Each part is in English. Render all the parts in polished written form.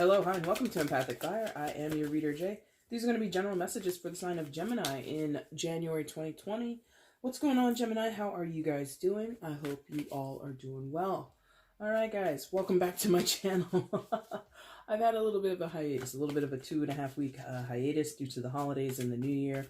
Hello, hi, and welcome to EmpathicFire. I am your reader, Jay. These are going to be general messages for the sign of Gemini in January 2020. What's going on, Gemini? How are you guys doing? I hope you all are doing well. All right, guys, welcome back to my channel. I've had a little bit of a hiatus, a little bit of a 2.5 week hiatus due to the holidays and the new year.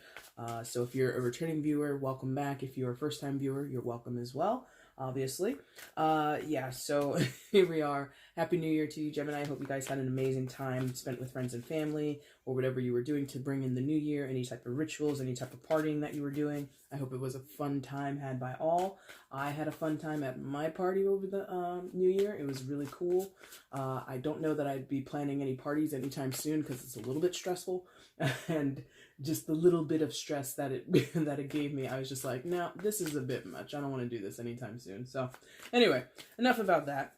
So if you're a returning viewer, welcome back. If you're a first-time viewer, you're welcome as well, obviously. Yeah, so here we are. Happy New Year to you, Gemini. I hope you guys had an amazing time spent with friends and family or whatever you were doing to bring in the new year, any type of rituals, any type of partying that you were doing. I hope it was a fun time had by all. I had a fun time at my party over the new year. It was really cool. I don't know that I'd be planning any parties anytime soon because it's a little bit stressful, and just the little bit of stress that it that it gave me, I was just like, no, this is a bit much. I don't want to do this anytime soon. So anyway, enough about that.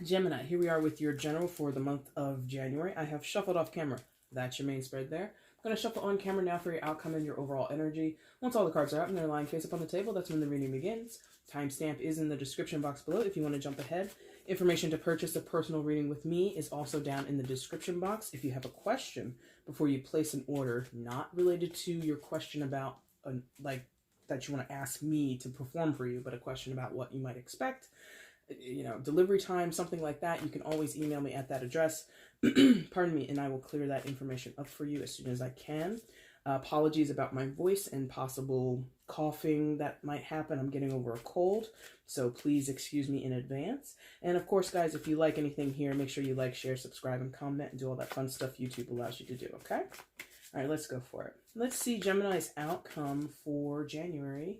Gemini, here we are with your general for the month of January. I have shuffled off camera. That's your main spread there. I'm going to shuffle on camera now for your outcome and your overall energy. Once all the cards are out and they're lying face up on the table, that's when the reading begins. Timestamp is in the description box below if you want to jump ahead. Information to purchase a personal reading with me is also down in the description box. If you have a question before you place an order, not related to your question about, that you want to ask me to perform for you, but a question about what you might expect, delivery time, something like that, you can always email me at that address. Pardon me, and I will clear that information up for you as soon as I can. Apologies about my voice and possible coughing that might happen. I'm getting over a cold, so please excuse me in advance. And of course, guys, if you like anything here, make sure you like, share, subscribe, and comment, and do all that fun stuff YouTube allows you to do, okay? All right, let's go for it. Let's see Gemini's outcome for January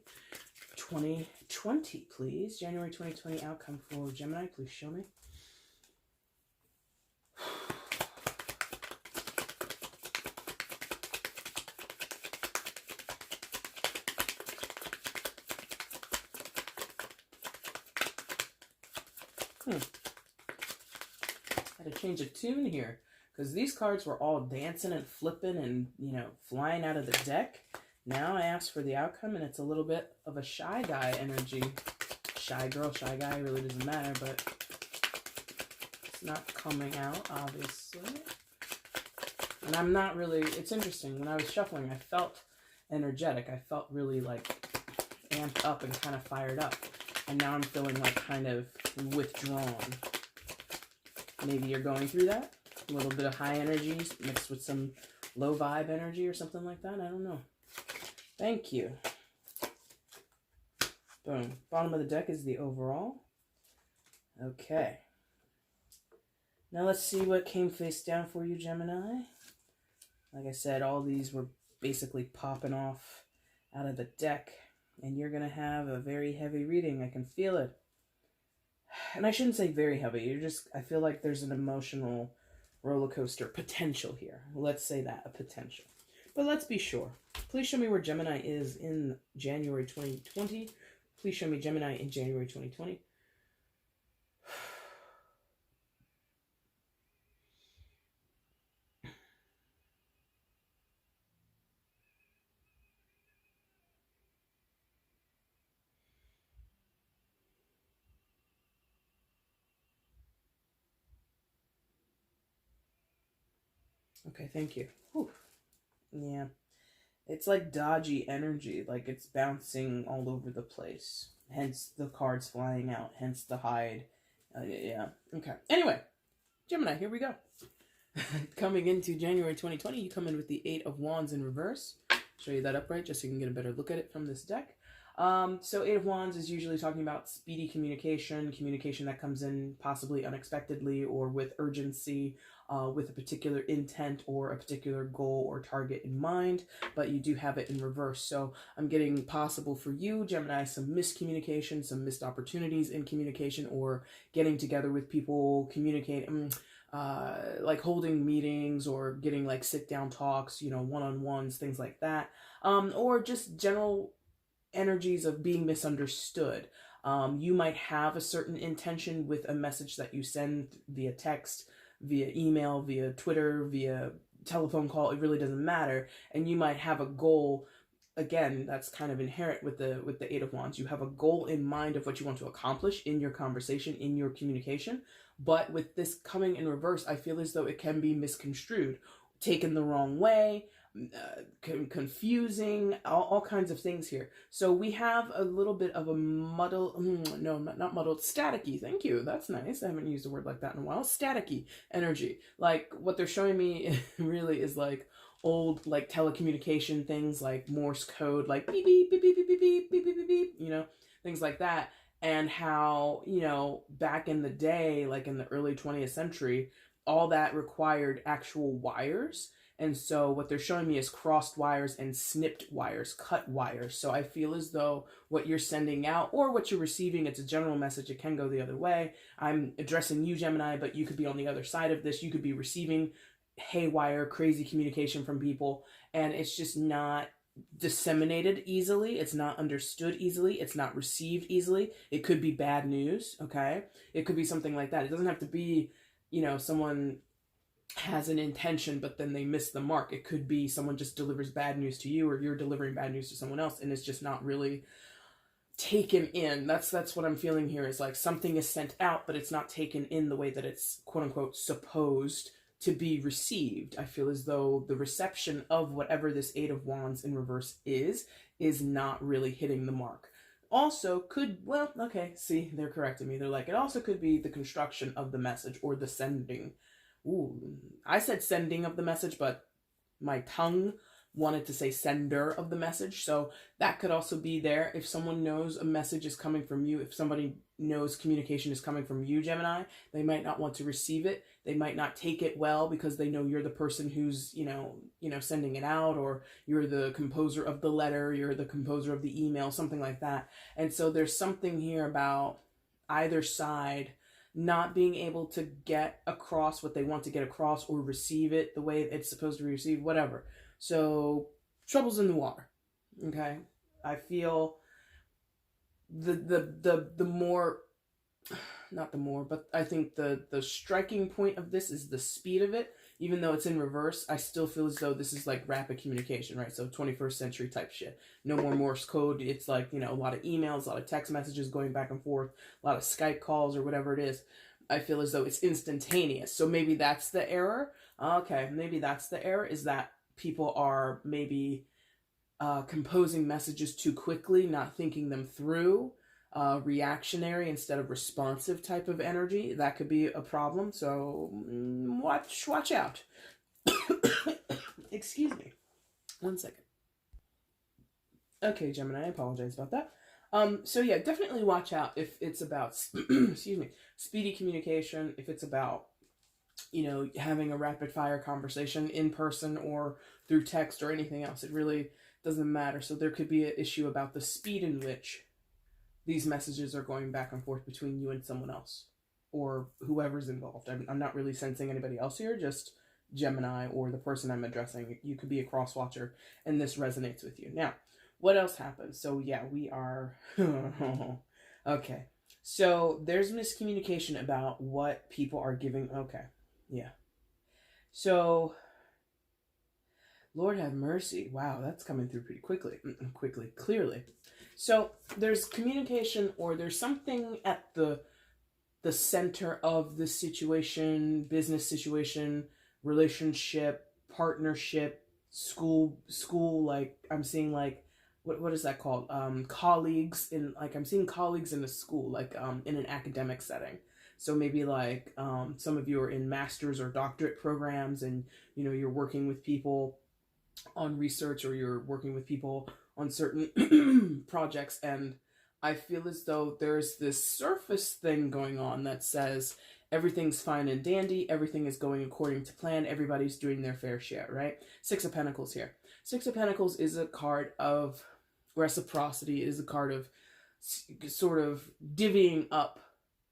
2020, please. January 2020 outcome for Gemini, please show me. Had to change a tune here because these cards were all dancing and flipping and, flying out of the deck. Now I asked for the outcome, and it's a little bit of a shy guy energy. Shy girl, shy guy, really doesn't matter, but it's not coming out, obviously. And I'm not really, it's interesting. When I was shuffling, I felt energetic. I felt really, amped up and kind of fired up. And now I'm feeling, kind of withdrawn. Maybe you're going through that. A little bit of high energy mixed with some low vibe energy or something like that. I don't know. Thank you. Boom. Bottom of the deck is the overall. Okay. Now let's see what came face down for you, Gemini. Like I said, all these were basically popping off out of the deck. And you're going to have a very heavy reading. I can feel it. And I shouldn't say very heavy. I feel like there's an emotional roller coaster potential here. Let's say that, a potential. But let's be sure. Please show me where Gemini is in January 2020. Please show me Gemini in January 2020. Okay, thank you. Whew. Yeah. It's like dodgy energy, like it's bouncing all over the place. Hence the cards flying out, hence the hide. Yeah, okay. Anyway, Gemini, here we go. Coming into January 2020, you come in with the 8 of Wands in reverse. Show you that upright just so you can get a better look at it from this deck. So 8 of Wands is usually talking about speedy communication that comes in possibly unexpectedly or with urgency, with a particular intent or a particular goal or target in mind, but you do have it in reverse. So I'm getting possible for you, Gemini, some miscommunication, some missed opportunities in communication, or getting together with people, communicating, like holding meetings or getting sit down talks, one-on-ones, things like that, or just general energies of being misunderstood. You might have a certain intention with a message that you send via text, via email, via Twitter, via telephone call. It really doesn't matter. And you might have a goal again, that's kind of inherent with the Eight of Wands. You have a goal in mind of what you want to accomplish in your conversation, in your communication. But with this coming in reverse, I feel as though it can be misconstrued, taken the wrong way, confusing, all kinds of things here. So we have a little bit of a muddle, no, not muddled, staticky, thank you, that's nice, I haven't used a word like that in a while, staticky energy. Like, what they're showing me really is like old, like, telecommunication things, like Morse code, like beep, beep, beep, beep, beep, beep, beep, beep, beep, beep, you know, things like that. And how, you know, back in the day, like in the early 20th century, all that required actual wires. And so what they're showing me is crossed wires and snipped wires, cut wires. So I feel as though what you're sending out or what you're receiving, it's a general message. It can go the other way. I'm addressing you, Gemini, but you could be on the other side of this. You could be receiving haywire, crazy communication from people, and it's just not disseminated easily. It's not understood easily. It's not received easily. It could be bad news, okay? It could be something like that. It doesn't have to be, you know, someone has an intention, but then they miss the mark. It could be someone just delivers bad news to you, or you're delivering bad news to someone else, and it's just not really taken in. That's what I'm feeling here, is like something is sent out, but it's not taken in the way that it's quote unquote supposed to be received. I feel as though the reception of whatever this Eight of Wands in reverse is not really hitting the mark. Also could, well, okay, see, they're correcting me. They're like, it also could be the construction of the message or the sending. Ooh, I said sending of the message, but my tongue wanted to say sender of the message. So that could also be there. If someone knows a message is coming from you, if somebody knows communication is coming from you, Gemini, they might not want to receive it. They might not take it well because they know you're the person who's, you know, sending it out, or you're the composer of the letter, you're the composer of the email, something like that. And so there's something here about either side not being able to get across what they want to get across, or receive it the way it's supposed to be received, whatever. So trouble's in the water. Okay. I feel the more, not the more, but I think the striking point of this is the speed of it. Even though it's in reverse, I still feel as though this is like rapid communication, right? So 21st century type shit. No more Morse code. It's like, you know, a lot of emails, a lot of text messages going back and forth, a lot of Skype calls or whatever it is. I feel as though it's instantaneous. So maybe that's the error. Okay, maybe that's the error, is that people are maybe composing messages too quickly, not thinking them through. Reactionary instead of responsive type of energy. That could be a problem. So watch out. Excuse me. 1 second. Okay, Gemini, I apologize about that. So yeah, definitely watch out if it's about, excuse me, speedy communication, if it's about, you know, having a rapid fire conversation in person or through text or anything else. It really doesn't matter. So there could be an issue about the speed in which these messages are going back and forth between you and someone else, or whoever's involved. I'm not really sensing anybody else here, just Gemini or the person I'm addressing. You could be a cross-watcher, and this resonates with you. Now, what else happens? So yeah, we are... okay. So there's miscommunication about what people are giving. Okay. Yeah. So... Lord have mercy. Wow, that's coming through pretty clearly. So there's communication, or there's something at the center of the situation, business situation, relationship, partnership, school, like I'm seeing like, what is that called? Colleagues in, like I'm seeing colleagues in a school, like in an academic setting. So maybe like some of you are in master's or doctorate programs, and you know, you're working with people on research, or you're working with people on certain projects, and I feel as though there's this surface thing going on that says everything's fine and dandy, everything is going according to plan, everybody's doing their fair share, right? Six of Pentacles here. Six of Pentacles is a card of reciprocity, is a card of sort of divvying up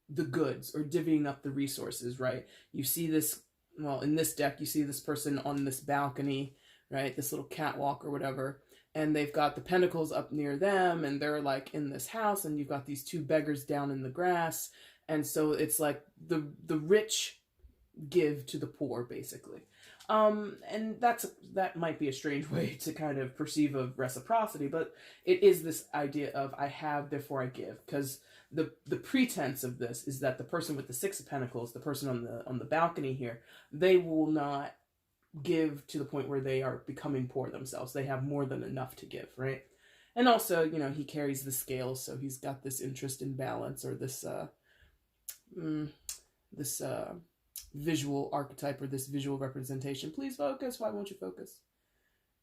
the goods, or divvying up the resources, right? You see this, well, in this deck, you see this person on this balcony, right? This little catwalk or whatever. And they've got the pentacles up near them, and they're like in this house, and you've got these two beggars down in the grass. And so it's like the rich give to the poor, basically. And that might be a strange way to kind of perceive of reciprocity, but it is this idea of I have, therefore I give. Because the pretense of this is that the person with the Six of Pentacles, the person on the balcony here, they will not give to the point where they are becoming poor themselves. They have more than enough to give, right? And also, you know, he carries the scales, so he's got this interest in balance, or this visual archetype, or this visual representation. Please focus. Why won't you focus?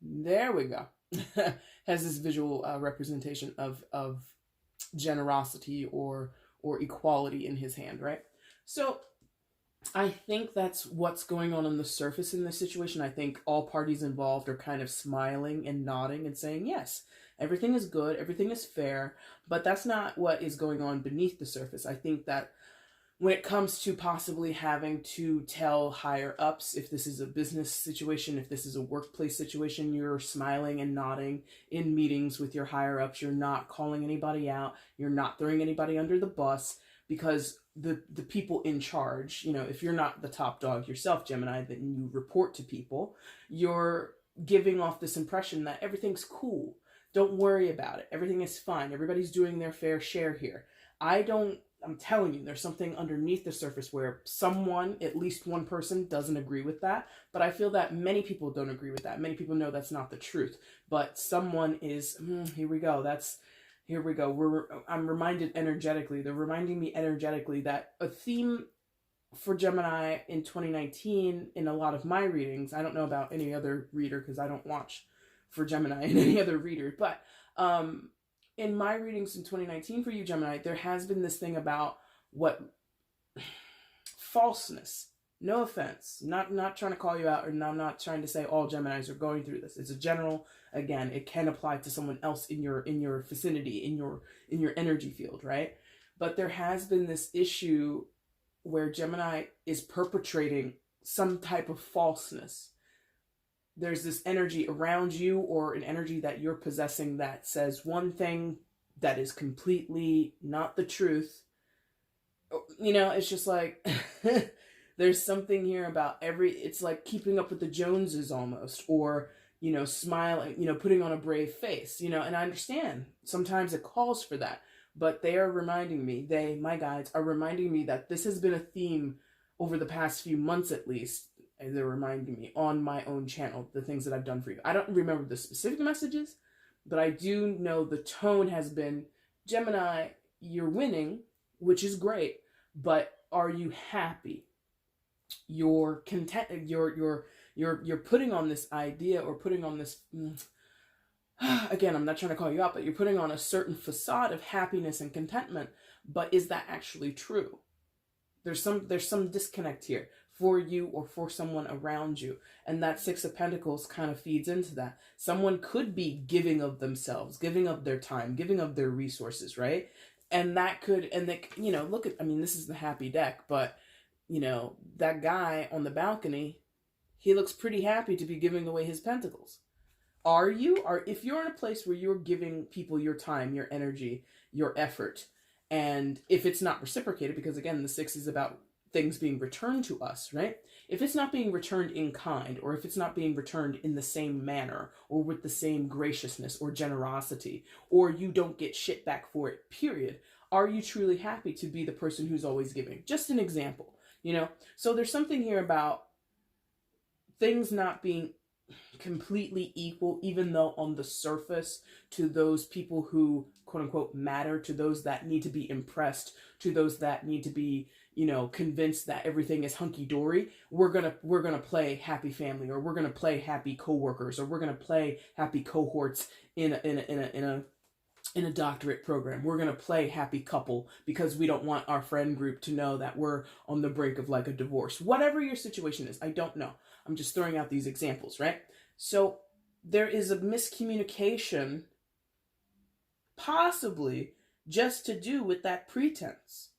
There we go. Has this visual representation of generosity or equality in his hand, right? So I think that's what's going on the surface in this situation. I think all parties involved are kind of smiling and nodding and saying, yes, everything is good, everything is fair, but that's not what is going on beneath the surface. I think that when it comes to possibly having to tell higher ups, if this is a business situation, if this is a workplace situation, you're smiling and nodding in meetings with your higher ups. You're not calling anybody out. You're not throwing anybody under the bus, because the people in charge, you know, if you're not the top dog yourself, Gemini, then you report to people, you're giving off this impression that everything's cool. Don't worry about it. Everything is fine. Everybody's doing their fair share here. I'm telling you, there's something underneath the surface where someone, at least one person, doesn't agree with that. But I feel that many people don't agree with that. Many people know that's not the truth. But someone is, here we go. I'm reminded energetically. They're reminding me energetically that a theme for Gemini in 2019, in a lot of my readings, I don't know about any other reader because I don't watch for Gemini and any other reader, but in my readings in 2019 for you, Gemini, there has been this thing about what falseness. No offense, not trying to call you out, or I'm not trying to say all Geminis are going through this. It's a general, again, it can apply to someone else in your vicinity, in your energy field, right? But there has been this issue where Gemini is perpetrating some type of falseness. There's this energy around you, or an energy that you're possessing, that says one thing that is completely not the truth. You know, it's just like, there's something here about it's like keeping up with the Joneses almost, or, you know, smiling, you know, putting on a brave face, you know, and I understand sometimes it calls for that, but they are reminding me, my guides are reminding me that this has been a theme over the past few months at least. And they're reminding me on my own channel, the things that I've done for you. I don't remember the specific messages, but I do know the tone has been, Gemini, you're winning, which is great, but are you happy? You're content. You're putting on this idea, or putting on this, again, I'm not trying to call you out, but you're putting on a certain facade of happiness and contentment, but is that actually true? There's some disconnect here for you or for someone around you. And that Six of Pentacles kind of feeds into that. Someone could be giving of themselves, giving of their time, giving of their resources, right? And that could, and they, you know, look at, I mean, this is the happy deck, but, you know, that guy on the balcony, he looks pretty happy to be giving away his pentacles. Are you? Or if you're in a place where you're giving people your time, your energy, your effort, and if it's not reciprocated, because again, the Six is about things being returned to us, right? If it's not being returned in kind, or if it's not being returned in the same manner, or with the same graciousness or generosity, or you don't get shit back for it, period, are you truly happy to be the person who's always giving? Just an example, you know? So there's something here about things not being completely equal, even though on the surface, to those people who quote unquote matter, to those that need to be impressed, to those that need to be, you know, convinced that everything is hunky-dory, we're gonna play happy family, or we're gonna play happy coworkers, or we're gonna play happy cohorts in a doctorate program. We're gonna play happy couple because we don't want our friend group to know that we're on the brink of like a divorce. Whatever your situation is, I don't know. I'm just throwing out these examples, right? So there is a miscommunication, possibly just to do with that pretense.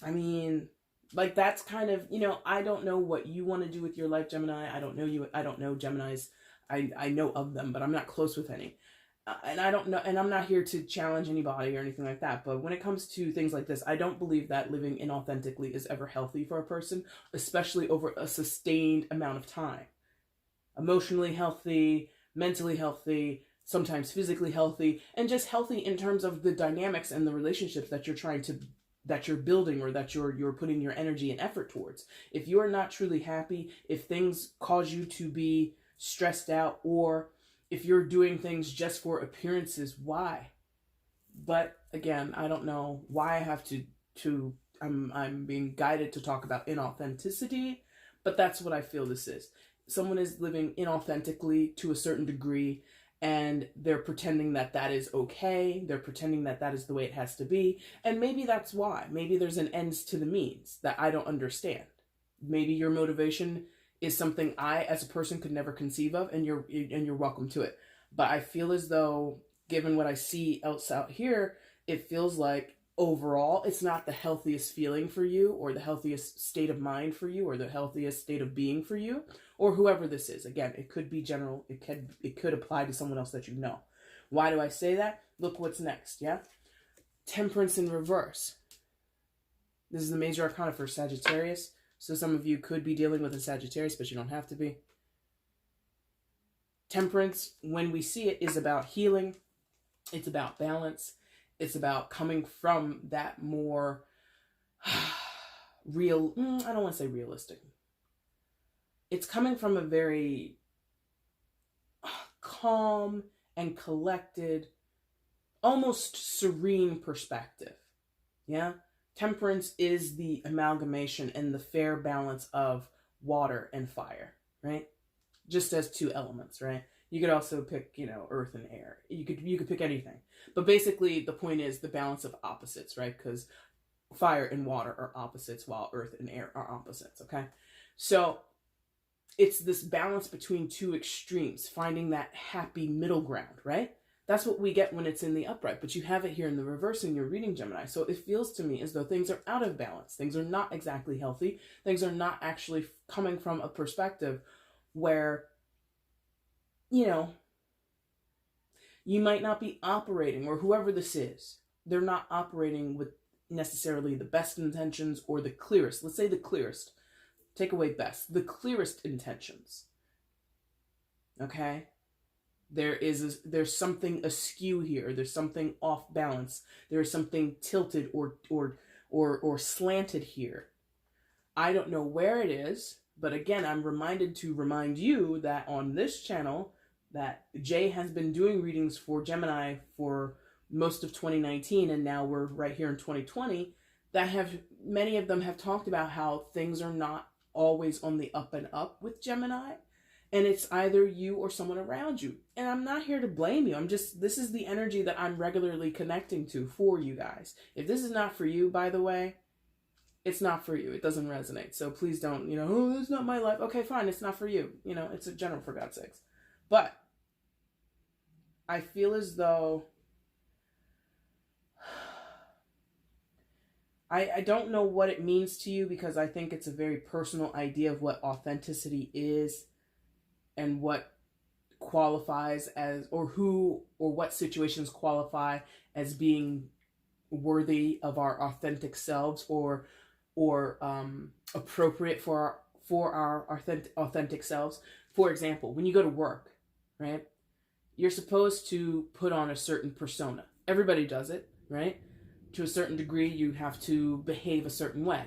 I mean, like, that's kind of, you know, I don't know what you want to do with your life, Gemini. I don't know you. I don't know Geminis. I know of them, but I'm not close with any. and I don't know, and I'm not here to challenge anybody or anything like that, but when it comes to things like this, I don't believe that living inauthentically is ever healthy for a person, especially over a sustained amount of time. Emotionally healthy, mentally healthy, sometimes physically healthy, and just healthy in terms of the dynamics and the relationships that you're building, or that you're putting your energy and effort towards. If you're not truly happy, if things cause you to be stressed out, or if you're doing things just for appearances, why? But again, I don't know why I have to I'm being guided to talk about inauthenticity, but that's what I feel this is. Someone is living inauthentically to a certain degree, and they're pretending that that is okay. They're pretending that that is the way it has to be. And maybe that's why. Maybe there's an ends to the means that I don't understand. Maybe your motivation is something I, as a person, could never conceive of, and you're welcome to it. But I feel as though, given what I see else out here, it feels like overall it's not the healthiest feeling for you, or the healthiest state of mind for you, or the healthiest state of being for you, or whoever this is. Again, it could be general. It could apply to someone else that you know. Why do I say that? Look what's next, yeah? Temperance in reverse. This is the major arcana for Sagittarius. So some of you could be dealing with a Sagittarius, but you don't have to be. Temperance, when we see it, is about healing. It's about balance. It's about coming from that more real, I don't want to say realistic. It's coming from a very calm and collected, almost serene perspective. Yeah? Temperance is the amalgamation and the fair balance of water and fire, right? Just as two elements, right? You could also pick, earth and air. You could pick anything. But basically, the point is the balance of opposites, right? Because fire and water are opposites, while earth and air are opposites, okay? So it's this balance between two extremes, finding that happy middle ground, right? That's what we get when it's in the upright, but you have it here in the reverse in your reading, Gemini. So it feels to me as though things are out of balance. Things are not exactly healthy. Things are not actually coming from a perspective where, you might not be operating, or whoever this is, they're not operating with necessarily the best intentions or the clearest. Let's say the clearest. Take away best. The clearest intentions. Okay? There's something askew here. There's something off balance. There's something tilted or slanted here. I don't know where it is, but again, I'm reminded to remind you that on this channel, that Jay has been doing readings for Gemini for most of 2019, and now we're right here in 2020, many of them have talked about how things are not always on the up and up with Gemini. And it's either you or someone around you. And I'm not here to blame you. This is the energy that I'm regularly connecting to for you guys. If this is not for you, by the way, it's not for you. It doesn't resonate. So please don't, oh, this is not my life. Okay, fine. It's not for you. It's a general, for God's sakes. But I feel as though I don't know what it means to you, because I think it's a very personal idea of what authenticity is, and what qualifies as, or who or what situations qualify as being worthy of our authentic selves, or appropriate for our authentic selves. For example, when you go to work, right? You're supposed to put on a certain persona. Everybody does it, right? To a certain degree, you have to behave a certain way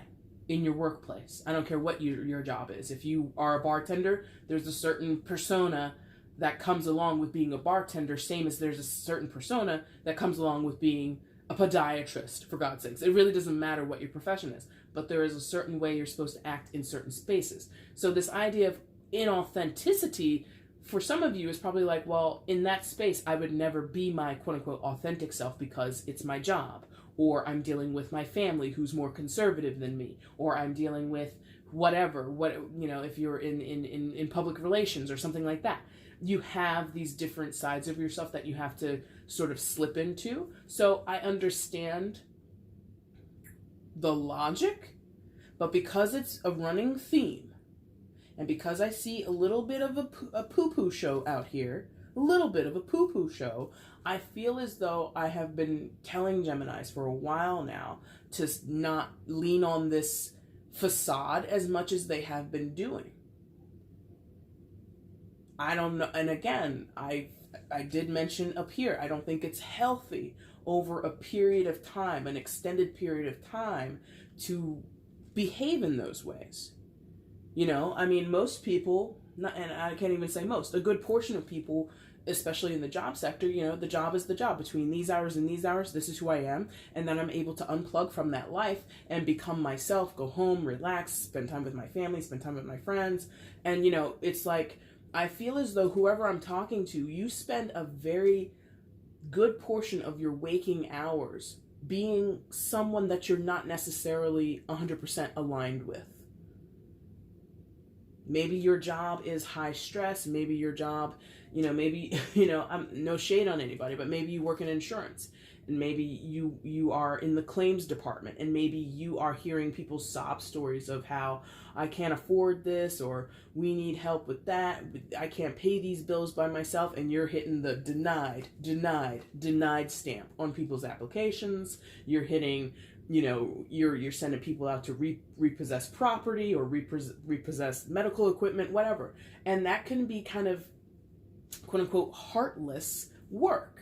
in your workplace. I don't care what your job is. If you are a bartender, there's a certain persona that comes along with being a bartender, same as there's a certain persona that comes along with being a podiatrist, for God's sakes. It really doesn't matter what your profession is, but there is a certain way you're supposed to act in certain spaces. So this idea of inauthenticity, for some of you, is probably like, well, in that space, I would never be my quote-unquote authentic self because it's my job. Or I'm dealing with my family who's more conservative than me, or I'm dealing with whatever, if you're in public relations or something like that. You have these different sides of yourself that you have to sort of slip into. So I understand the logic, but because it's a running theme, and because I see a little bit of a poo-poo show out here, little bit of a poo-poo show. I feel as though I have been telling Geminis for a while now to not lean on this facade as much as they have been doing. I don't know. And again, I did mention up here, I don't think it's healthy over a period of time, an extended period of time, to behave in those ways. You know, I mean, most people, and I can't even say most, a good portion of people, especially in the job sector, you know, the job is the job. Between these hours and these hours, this is who I am. And then I'm able to unplug from that life and become myself, go home, relax, spend time with my family, spend time with my friends. And, you know, it's like, I feel as though whoever I'm talking to, you spend a very good portion of your waking hours being someone that you're not necessarily 100% aligned with. Maybe your job is high stress. Maybe your job, you know, maybe, you know, I'm no shade on anybody, but maybe you work in insurance, and maybe you are in the claims department, and maybe you are hearing people's sob stories of how I can't afford this, or we need help with that. I can't pay these bills by myself. And you're hitting the denied stamp on people's applications. You're hitting, you know, you're sending people out to repossess property or repossess medical equipment, whatever. And that can be kind of, quote unquote, heartless work,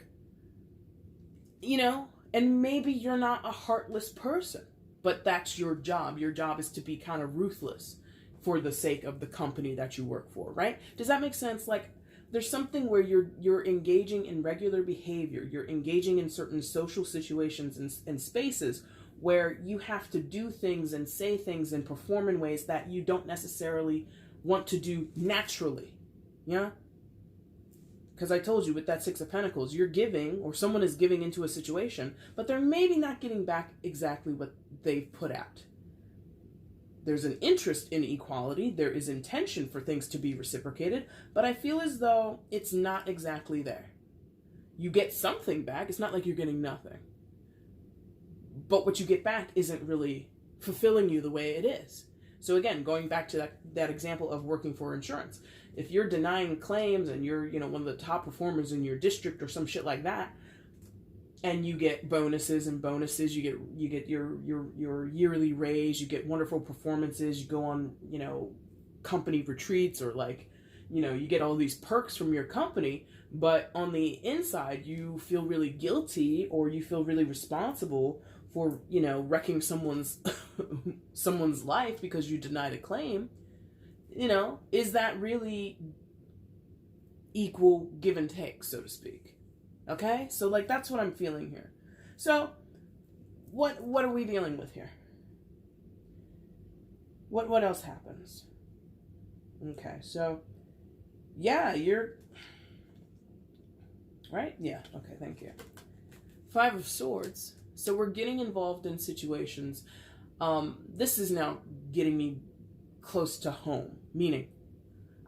you know. And maybe you're not a heartless person, but that's your job. Your job is to be kind of ruthless for the sake of the company that you work for, right? Does that make sense? Like, there's something where you're engaging in regular behavior. You're engaging in certain social situations and spaces where you have to do things and say things and perform in ways that you don't necessarily want to do naturally. Yeah? Because I told you with that Six of Pentacles, you're giving, or someone is giving into a situation, but they're maybe not getting back exactly what they've put out. There's an interest in equality. There is intention for things to be reciprocated, but I feel as though it's not exactly there. You get something back. It's not like you're getting nothing. But what you get back isn't really fulfilling you the way it is. So again, going back to that example of working for insurance, if you're denying claims and you're, you know, one of the top performers in your district or some shit like that, and you get bonuses, you get your yearly raise, you get wonderful performances, you go on, you know, company retreats, or like, you know, you get all these perks from your company, but on the inside you feel really guilty, or you feel really responsible for, you know, wrecking someone's life because you denied a claim. You know, is that really equal give and take, so to speak? Okay? So like, that's what I'm feeling here. So what are we dealing with here? What else happens? Okay, so yeah, you're right? Yeah, okay, thank you. Five of Swords. So we're getting involved in situations. This is now getting me close to home, meaning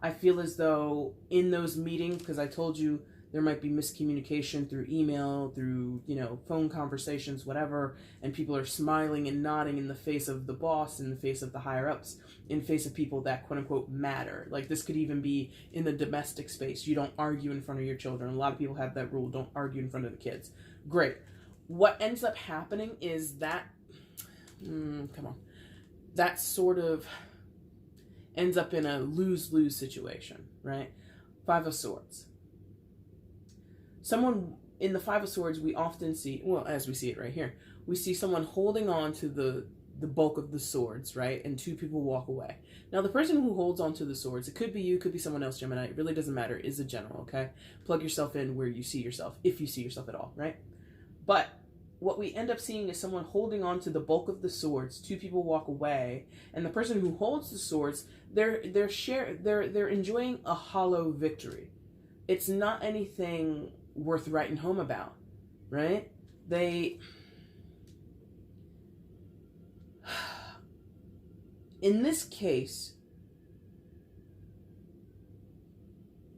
I feel as though in those meetings, because I told you there might be miscommunication through email, through, you know, phone conversations, whatever, and people are smiling and nodding in the face of the boss, in the face of the higher ups, in the face of people that quote unquote matter. Like, this could even be in the domestic space. You don't argue in front of your children. A lot of people have that rule, don't argue in front of the kids. Great. What ends up happening is that, that sort of ends up in a lose-lose situation, right? Five of Swords. Someone in the Five of Swords, we often see, well, as we see it right here, we see someone holding on to the bulk of the swords, right? And two people walk away. Now, the person who holds on to the swords, it could be you, could be someone else, Gemini, it really doesn't matter, is a general, okay? Plug yourself in where you see yourself, if you see yourself at all, right? But what we end up seeing is someone holding on to the bulk of the swords. Two people walk away, and the person who holds the swords, they're enjoying a hollow victory. It's not anything worth writing home about, right? In this case,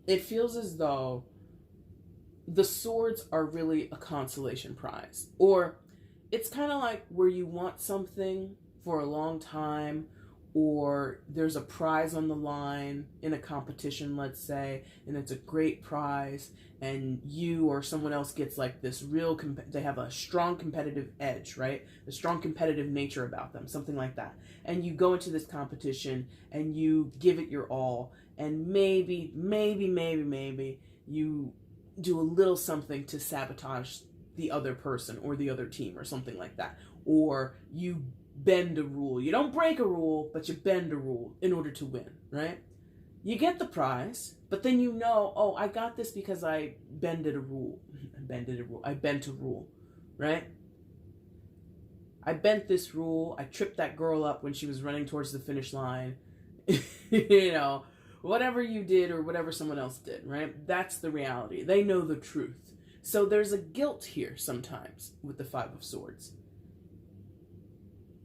it feels as though the swords are really a consolation prize. Or it's kind of like where you want something for a long time, or there's a prize on the line in a competition, let's say, and it's a great prize, and you or someone else gets like this real, they have a strong competitive edge, right? A strong competitive nature about them, something like that. And you go into this competition and you give it your all, and maybe you do a little something to sabotage the other person or the other team or something like that. Or you bend a rule. You don't break a rule, but you bend a rule in order to win, right? You get the prize, but then you know, oh, I got this because I bended a rule. I bent a rule, right? I bent this rule. I tripped that girl up when she was running towards the finish line. You know, whatever you did or whatever someone else did, right? That's the reality. They know the truth. So there's a guilt here sometimes with the Five of Swords.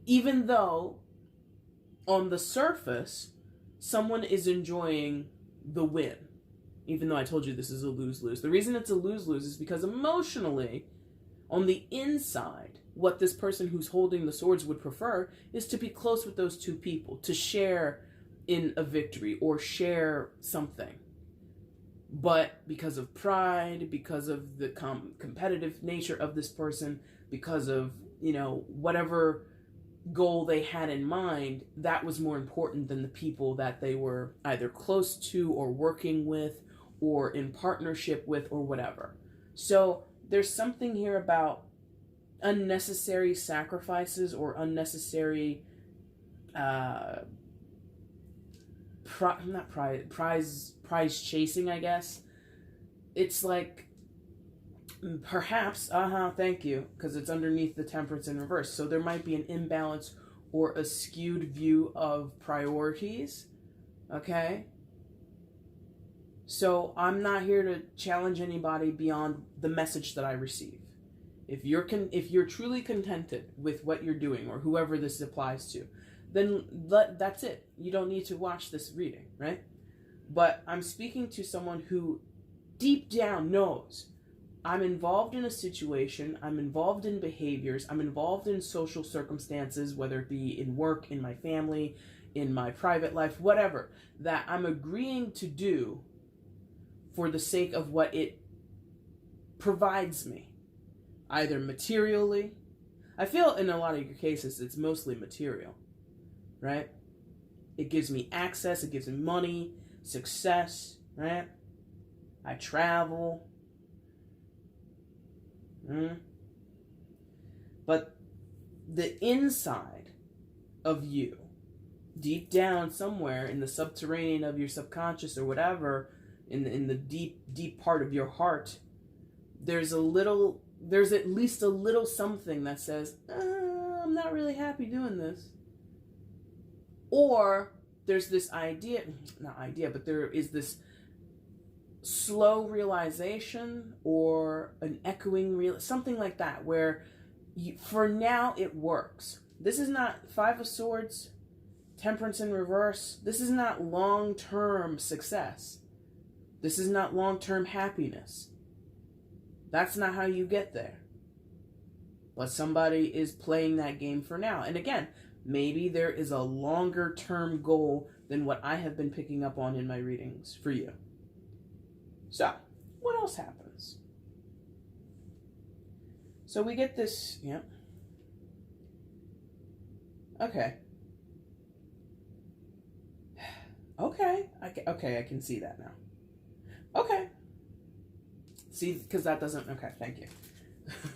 Even though on the surface, someone is enjoying the win. Even though I told you this is a lose-lose. The reason it's a lose-lose is because emotionally, on the inside, what this person who's holding the swords would prefer is to be close with those two people, to share in a victory or share something. But because of pride, because of the competitive nature of this person, because of, you know, whatever goal they had in mind, that was more important than the people that they were either close to or working with or in partnership with or whatever. So there's something here about unnecessary sacrifices or unnecessary prize chasing, I guess. It's like, perhaps, thank you, because it's underneath the Temperance in reverse. So there might be an imbalance or a skewed view of priorities, okay? So I'm not here to challenge anybody beyond the message that I receive. If you're truly contented with what you're doing, or whoever this applies to, then that's it. You don't need to watch this reading, right? But I'm speaking to someone who deep down knows, I'm involved in a situation, I'm involved in behaviors, I'm involved in social circumstances, whether it be in work, in my family, in my private life, whatever, that I'm agreeing to do for the sake of what it provides me, either materially. I feel in a lot of your cases, it's mostly material, right? It gives me access, it gives me money, success, right? I travel. But the inside of you, deep down somewhere in the subterranean of your subconscious or whatever, in the deep part of your heart, there's at least a little something that says, I'm not really happy doing this. Or there's this but there is this slow realization or an echoing something like that, where for now it works. This is not Five of Swords, Temperance in reverse. This is not long-term success. This is not long-term happiness. That's not how you get there. But somebody is playing that game for now. And again, maybe there is a longer-term goal than what I have been picking up on in my readings for you. So, what else happens? So we get this, Okay. Okay, I can see that now. Okay. See, because that doesn't, okay, thank you.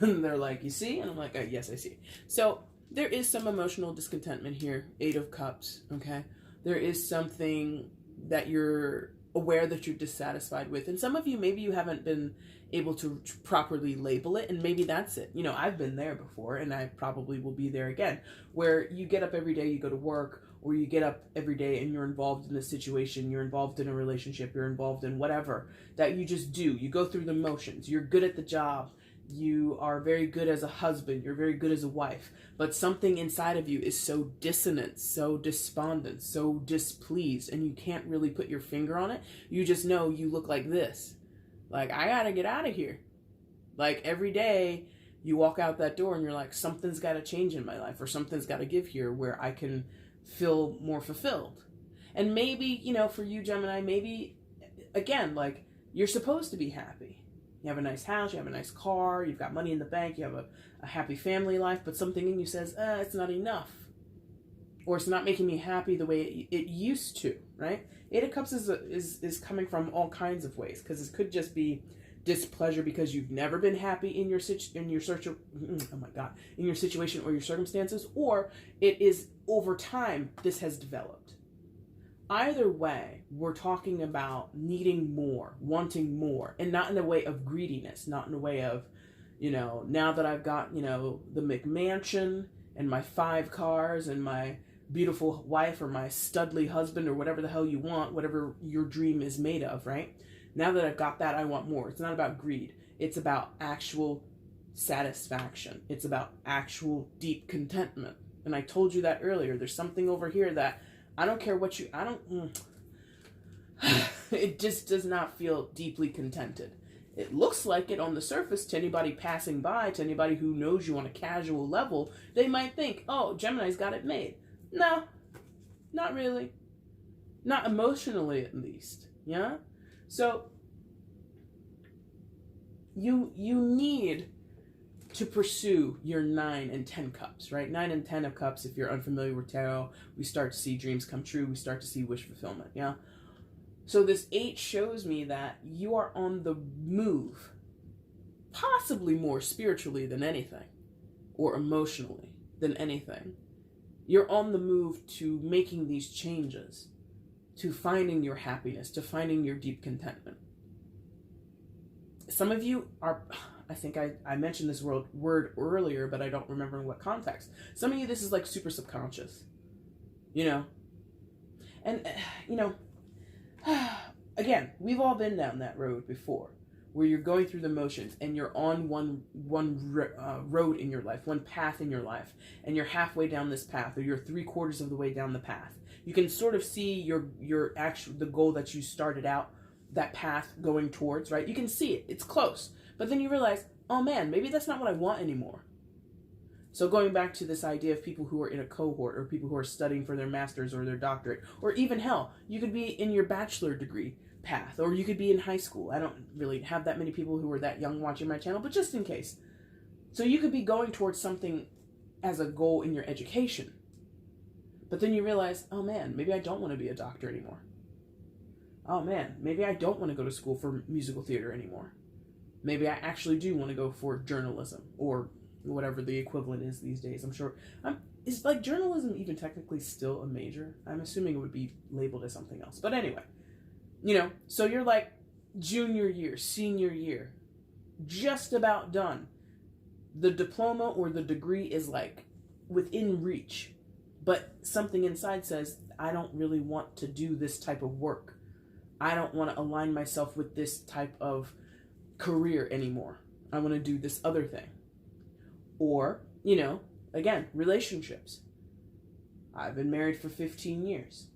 They're like, you see? And I'm like, yes, I see. So, there is some emotional discontentment here. 8 of Cups, okay? There is something that you're aware that you're dissatisfied with. And some of you, maybe you haven't been able to properly label it, and maybe that's it. You know, I've been there before, and I probably will be there again, where you get up every day, you go to work, or you get up every day and you're involved in a situation, you're involved in a relationship, you're involved in whatever that you just do. You go through the motions. You're good at the job. You are very good as a husband. You're very good as a wife. But something inside of you is so dissonant, so despondent, so displeased, and you can't really put your finger on it. You just know you look like this. Like, I gotta get out of here. Like, every day you walk out that door and you're like, something's gotta change in my life, or something's gotta give here where I can feel more fulfilled. And maybe, you know, for you, Gemini, maybe, again, like, you're supposed to be happy. You have a nice house, you have a nice car, you've got money in the bank, you have a happy family life, but something in you says, it's not enough. Or it's not making me happy the way it used to, right? Eight of Cups is coming from all kinds of ways, because it could just be displeasure because you've never been happy in your in your situation or your circumstances, or it is over time this has developed. Either way, we're talking about needing more, wanting more, and not in a way of greediness, not in a way of, you know, now that I've got, you know, the McMansion and my 5 cars and my beautiful wife or my studly husband or whatever the hell you want, whatever your dream is made of, right? Now that I've got that, I want more. It's not about greed. It's about actual satisfaction. It's about actual deep contentment. And I told you that earlier. There's something over here that I don't care what you, it just does not feel deeply contented. It looks like it on the surface to anybody passing by, to anybody who knows you on a casual level. They might think, oh, Gemini's got it made. No, not really. Not emotionally, at least. Yeah? So, you need to pursue your 9 and 10 cups, right? 9 and 10 of cups, if you're unfamiliar with tarot, we start to see dreams come true. We start to see wish fulfillment, yeah? So this 8 shows me that you are on the move, possibly more spiritually than anything, or emotionally than anything. You're on the move to making these changes, to finding your happiness, to finding your deep contentment. Some of you are, I think I mentioned this word earlier, but I don't remember in what context. Some of you, this is like super subconscious, you know? And, you know, again, we've all been down that road before, where you're going through the motions and you're on one road in your life, one path in your life, and you're halfway down this path, or you're 3/4 of the way down the path. You can sort of see the goal that you started out, that path going towards, right? You can see it, it's close, but then you realize, oh man, maybe that's not what I want anymore. So going back to this idea of people who are in a cohort, or people who are studying for their master's or their doctorate, or even hell, you could be in your bachelor degree path, or you could be in high school. I don't really have that many people who are that young watching my channel, but just in case. So you could be going towards something as a goal in your education, but then you realize, oh man, maybe I don't want to be a doctor anymore. Oh man, maybe I don't want to go to school for musical theater anymore. Maybe I actually do want to go for journalism, or whatever the equivalent is these days. I'm sure. Is like journalism even technically still a major? I'm assuming it would be labeled as something else. But anyway, you know, so you're like junior year, senior year, just about done. The diploma or the degree is like within reach, but something inside says, I don't really want to do this type of work. I don't want to align myself with this type of career anymore. I want to do this other thing. Or, you know, again, relationships. I've been married for 15 years.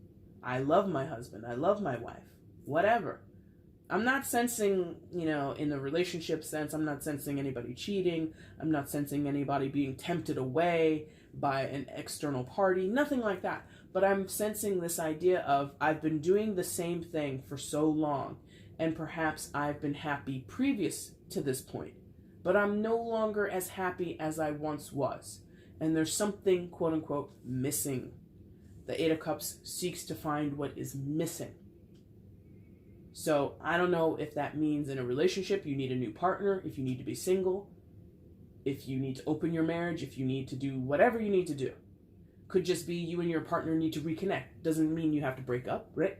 I love my husband. I love my wife. Whatever. I'm not sensing, you know, in the relationship sense, I'm not sensing anybody cheating. I'm not sensing anybody being tempted away by an external party. Nothing like that. But I'm sensing this idea of I've been doing the same thing for so long, and perhaps I've been happy previous to this point, but I'm no longer as happy as I once was. And there's something, quote unquote, missing. The 8 of Cups seeks to find what is missing. So I don't know if that means in a relationship you need a new partner, if you need to be single, if you need to open your marriage, if you need to do whatever you need to do. Could just be you and your partner need to reconnect. Doesn't mean you have to break up, right?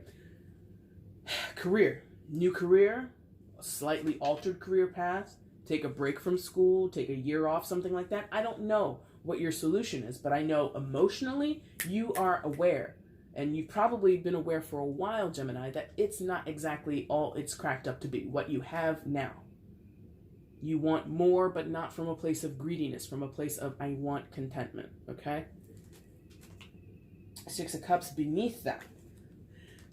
Career. New career, a slightly altered career path, take a break from school, take a year off, something like that. I don't know what your solution is, but I know emotionally you are aware, and you've probably been aware for a while, Gemini, that it's not exactly all it's cracked up to be, what you have now. You want more, but not from a place of greediness, from a place of I want contentment, okay? 6 of Cups beneath that.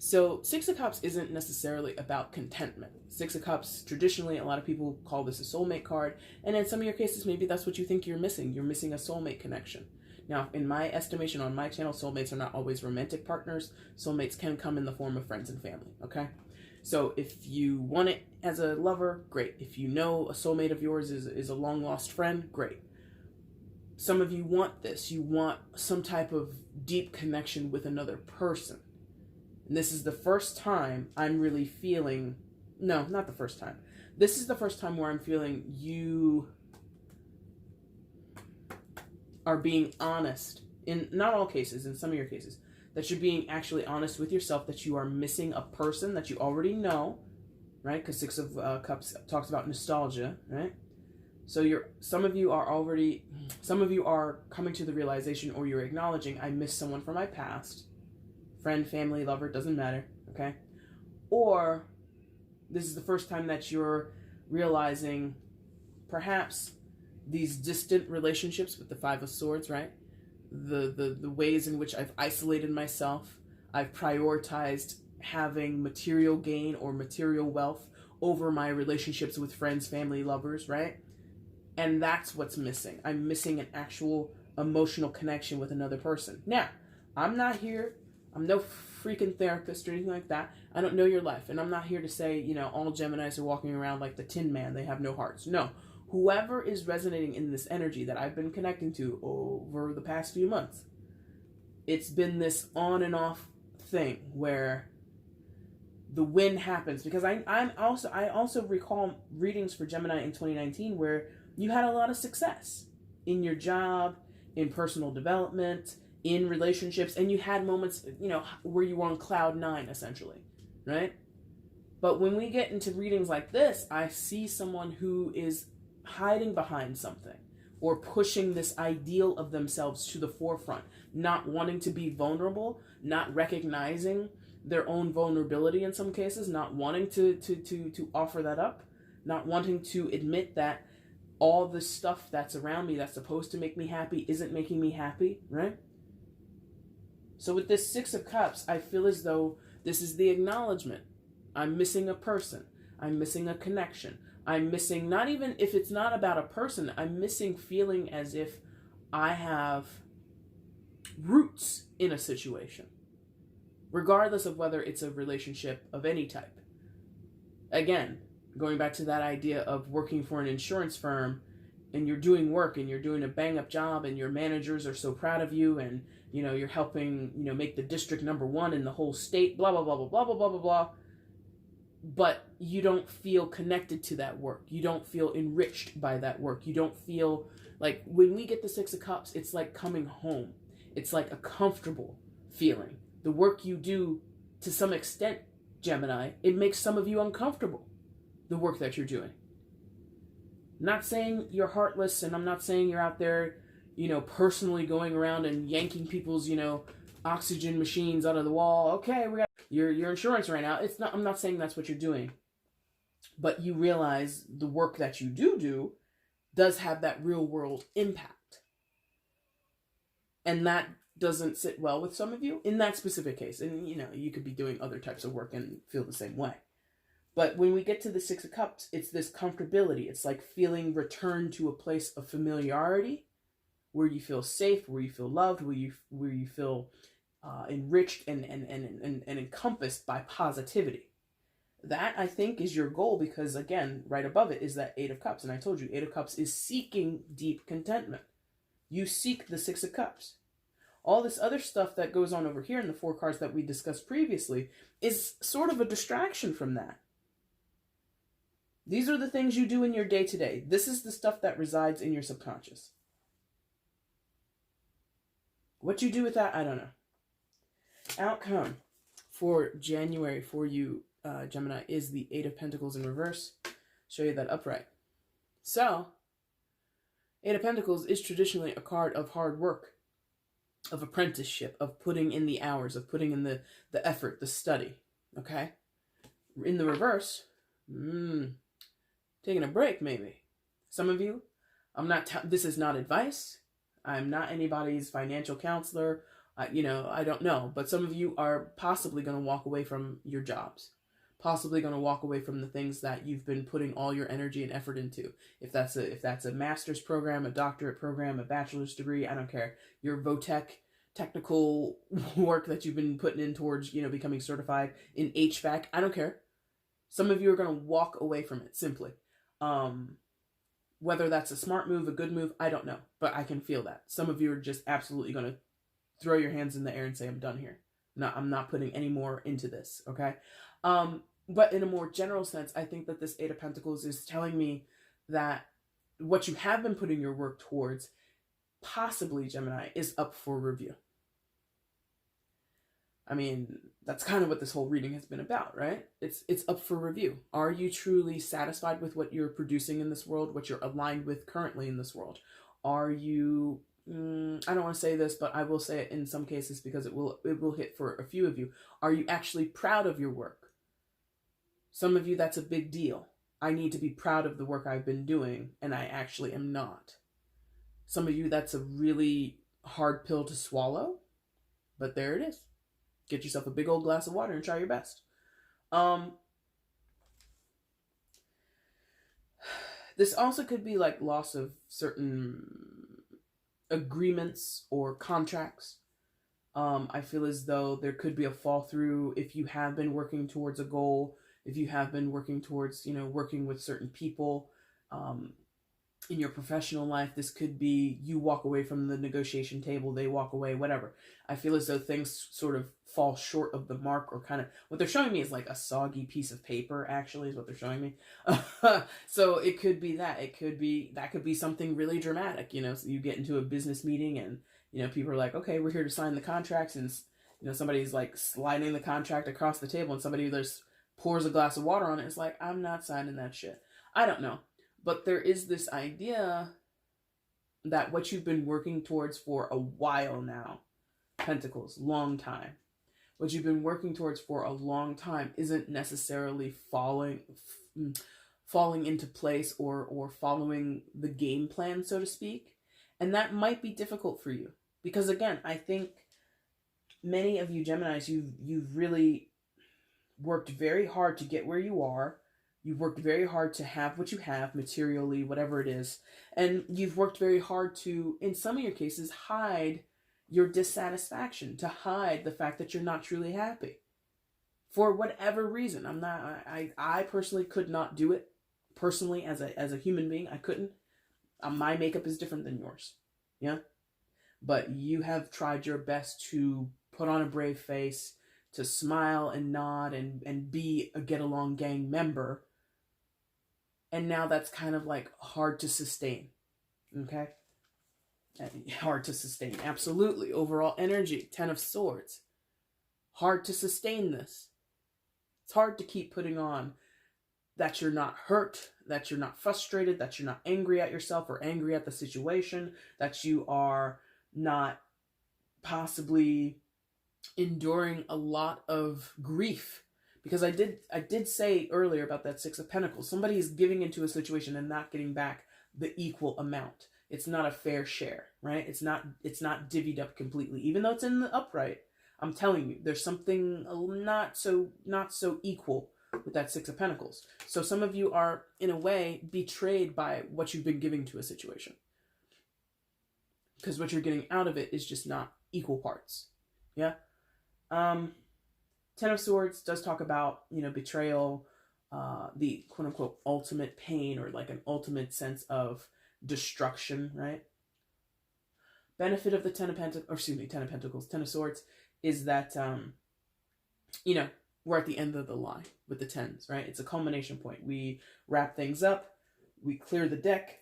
So 6 of Cups isn't necessarily about contentment. 6 of Cups, traditionally, a lot of people call this a soulmate card. And in some of your cases, maybe that's what you think you're missing. You're missing a soulmate connection. Now, in my estimation on my channel, soulmates are not always romantic partners. Soulmates can come in the form of friends and family, okay? So if you want it as a lover, great. If you know a soulmate of yours is a long-lost friend, great. Some of you want this. You want some type of deep connection with another person. And this is the first time I'm really feeling... No, not the first time. This is the first time where I'm feeling you are being honest. In not all cases, in some of your cases. That you're being actually honest with yourself, that you are missing a person that you already know, right? Because Six of Cups talks about nostalgia, right? So some of you are coming to the realization, or you're acknowledging, I miss someone from my past. Friend, family, lover, doesn't matter, okay? Or this is the first time that you're realizing perhaps these distant relationships with the Five of Swords, right? The ways in which I've isolated myself, I've prioritized having material gain or material wealth over my relationships with friends, family, lovers, right? And that's what's missing. I'm missing an actual emotional connection with another person. Now, I'm not here, I'm no freaking therapist or anything like that. I don't know your life, and I'm not here to say, you know, all Geminis are walking around like the Tin Man, they have no hearts. No. Whoever is resonating in this energy that I've been connecting to over the past few months, it's been this on and off thing where the win happens. Because I also recall readings for Gemini in 2019 where you had a lot of success in your job, in personal development, in relationships, and you had moments, you know, where you were on cloud 9 essentially, right? But when we get into readings like this, I see someone who is hiding behind something or pushing this ideal of themselves to the forefront, not wanting to be vulnerable, not recognizing their own vulnerability in some cases, not wanting to offer that up, not wanting to admit that all the stuff that's around me that's supposed to make me happy isn't making me happy, right? So with this Six of Cups, I feel as though this is the acknowledgement. I'm missing a person. I'm missing a connection. I'm missing, not even if it's not about a person, I'm missing feeling as if I have roots in a situation, regardless of whether it's a relationship of any type. Again, going back to that idea of working for an insurance firm, and you're doing work and you're doing a bang up job and your managers are so proud of you, and you know you're helping, you know, make the district #1 in the whole state, blah blah blah blah blah blah blah blah blah. But you don't feel connected to that work. You don't feel enriched by that work. You don't feel like, when we get the Six of Cups, it's like coming home. It's like a comfortable feeling. The work you do, to some extent, Gemini, it makes some of you uncomfortable, the work that you're doing. I'm not saying you're heartless, and I'm not saying you're out there, you know, personally going around and yanking people's, you know, oxygen machines out of the wall. Okay, we got your insurance right now. It's not. I'm not saying that's what you're doing, but you realize the work that you do does have that real world impact, and that doesn't sit well with some of you in that specific case. And you know, you could be doing other types of work and feel the same way. But when we get to the Six of Cups, it's this comfortability. It's like feeling returned to a place of familiarity, where you feel safe, where you feel loved, where you feel enriched and encompassed by positivity. That, I think, is your goal, because again, right above it is that Eight of Cups, and I told you, Eight of Cups is seeking deep contentment. You seek the Six of Cups. All this other stuff that goes on over here in the 4 cards that we discussed previously is sort of a distraction from that. These are the things you do in your day-to-day. This is the stuff that resides in your subconscious. What you do with that, I don't know. Outcome for January for you, Gemini, is the Eight of Pentacles in reverse. Show you that upright. So, Eight of Pentacles is traditionally a card of hard work, of apprenticeship, of putting in the hours, of putting in the effort, the study. Okay? In the reverse, taking a break, maybe. Some of you, this is not advice. I'm not anybody's financial counselor. You know, I don't know. But some of you are possibly going to walk away from your jobs. possibly going to walk away from the things that you've been putting all your energy and effort into. If that's a master's program, a doctorate program, a bachelor's degree, I don't care. Your technical work that you've been putting in towards, becoming certified in HVAC, I don't care. Some of you are going to walk away from it simply. Whether that's a smart move, a good move, I don't know, but I can feel that. Some of you are just absolutely going to throw your hands in the air and say, I'm done here. No, I'm not putting any more into this, okay? But in a more general sense, I think that this Eight of Pentacles is telling me that what you have been putting your work towards, possibly, Gemini, is up for review. I mean, that's kind of what this whole reading has been about, right? It's up for review. Are you truly satisfied with what you're producing in this world, what you're aligned with currently in this world? Are you, I don't want to say this, but I will say it in some cases because it will hit for a few of you. Are you actually proud of your work? Some of you, that's a big deal. I need to be proud of the work I've been doing, and I actually am not. Some of you, that's a really hard pill to swallow, but there it is. Get yourself a big old glass of water and try your best. This also could be like loss of certain agreements or contracts. I feel as though there could be a fall through if you have been working towards a goal, if you have been working towards, working with certain people. In your professional life, this could be you walk away from the negotiation table, they walk away, whatever. I feel as though things sort of fall short of the mark, or kind of, what they're showing me is like a soggy piece of paper, actually, is what they're showing me. So it could be that. That could be something really dramatic, so you get into a business meeting and, people are like, okay, we're here to sign the contracts, and, somebody's like sliding the contract across the table and somebody just pours a glass of water on it. It's like, I'm not signing that shit. I don't know. But there is this idea that what you've been working towards for a while now, Pentacles, long time, what you've been working towards for a long time isn't necessarily falling into place or following the game plan, so to speak. And that might be difficult for you. Because again, I think many of you Geminis, you've really worked very hard to get where you are. You've worked very hard to have what you have, materially, whatever it is. And you've worked very hard to, in some of your cases, hide your dissatisfaction, to hide the fact that you're not truly happy. For whatever reason. I personally could not do it. Personally, as a human being, I couldn't. My makeup is different than yours. Yeah? But you have tried your best to put on a brave face, to smile and nod and be a get along gang member. And now that's kind of like hard to sustain. Okay? Hard to sustain. Absolutely. Overall energy. 10 of Swords. Hard to sustain this. It's hard to keep putting on that you're not hurt, that you're not frustrated, that you're not angry at yourself or angry at the situation, that you are not possibly enduring a lot of grief. Because I did say earlier about that Six of Pentacles. Somebody is giving into a situation and not getting back the equal amount. It's not a fair share, right? It's not divvied up completely. Even though it's in the upright, I'm telling you, there's something not so equal with that Six of Pentacles. So some of you are, in a way, betrayed by what you've been giving to a situation. Because what you're getting out of it is just not equal parts. Yeah? 10 of Swords does talk about, betrayal, the quote-unquote ultimate pain, or like an ultimate sense of destruction, right? Benefit of the 10 of Pentacles, 10 of Swords, is that, we're at the end of the line with the 10s, right? It's a culmination point. We wrap things up, we clear the deck,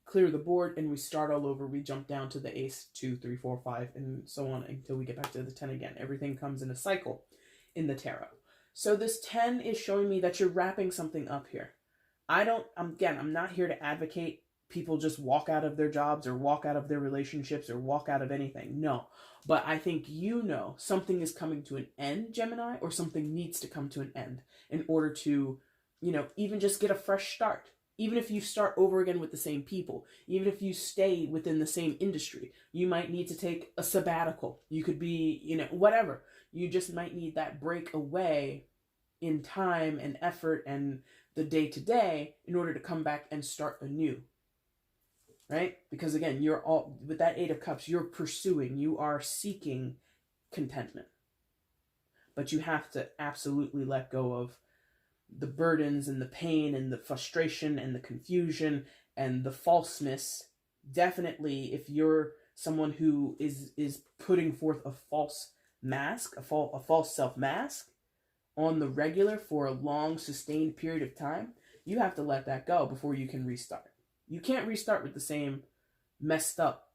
clear the board, and we start all over. We jump down to the Ace, 2, 3, 4, 5, and so on until we get back to the 10 again. Everything comes in a cycle in the tarot. So this 10 is showing me that you're wrapping something up here. I'm not here to advocate people just walk out of their jobs or walk out of their relationships or walk out of anything. No. But I think something is coming to an end, Gemini, or something needs to come to an end in order to, even just get a fresh start. Even if you start over again with the same people, even if you stay within the same industry, you might need to take a sabbatical. You could be, whatever. You just might need that break away in time and effort and the day-to-day in order to come back and start anew. Right? Because again, you're all, with that Eight of Cups, you're pursuing, you are seeking contentment. But you have to absolutely let go of the burdens and the pain and the frustration and the confusion and the falseness. Definitely, if you're someone who is putting forth a false mask, a false self mask on the regular for a long sustained period of time, you have to let that go before you can restart. You can't restart with the same messed up,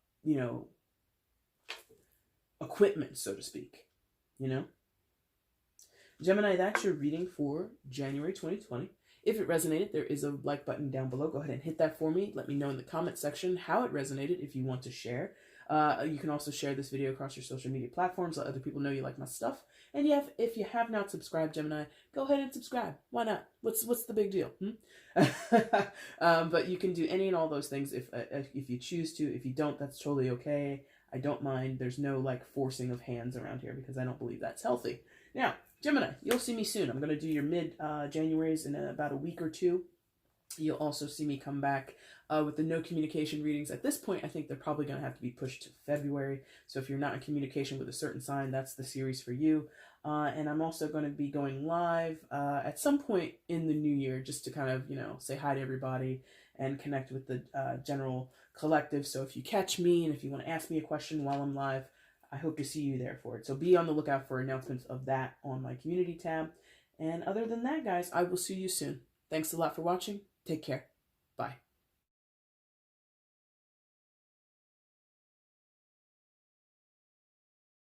equipment, so to speak, Gemini, that's your reading for January 2020. If it resonated, there is a like button down below. Go ahead and hit that for me. Let me know in the comment section how it resonated if you want to share. You can also share this video across your social media platforms. Let other people know you like my stuff. And if you have not subscribed, Gemini, go ahead and subscribe. Why not? What's the big deal? But you can do any and all those things if you choose to. If you don't, that's totally okay. I don't mind. There's no forcing of hands around here because I don't believe that's healthy. Now, Gemini, you'll see me soon. I'm going to do your mid-Januaries in about a week or two. You'll also see me come back with the no communication readings. At this point, I think they're probably going to have to be pushed to February. So if you're not in communication with a certain sign, that's the series for you. And I'm also going to be going live at some point in the new year just to kind of, say hi to everybody and connect with the general collective. So if you catch me and if you want to ask me a question while I'm live, I hope to see you there for it. So be on the lookout for announcements of that on my community tab. And other than that, guys, I will see you soon. Thanks a lot for watching. Take care. Bye.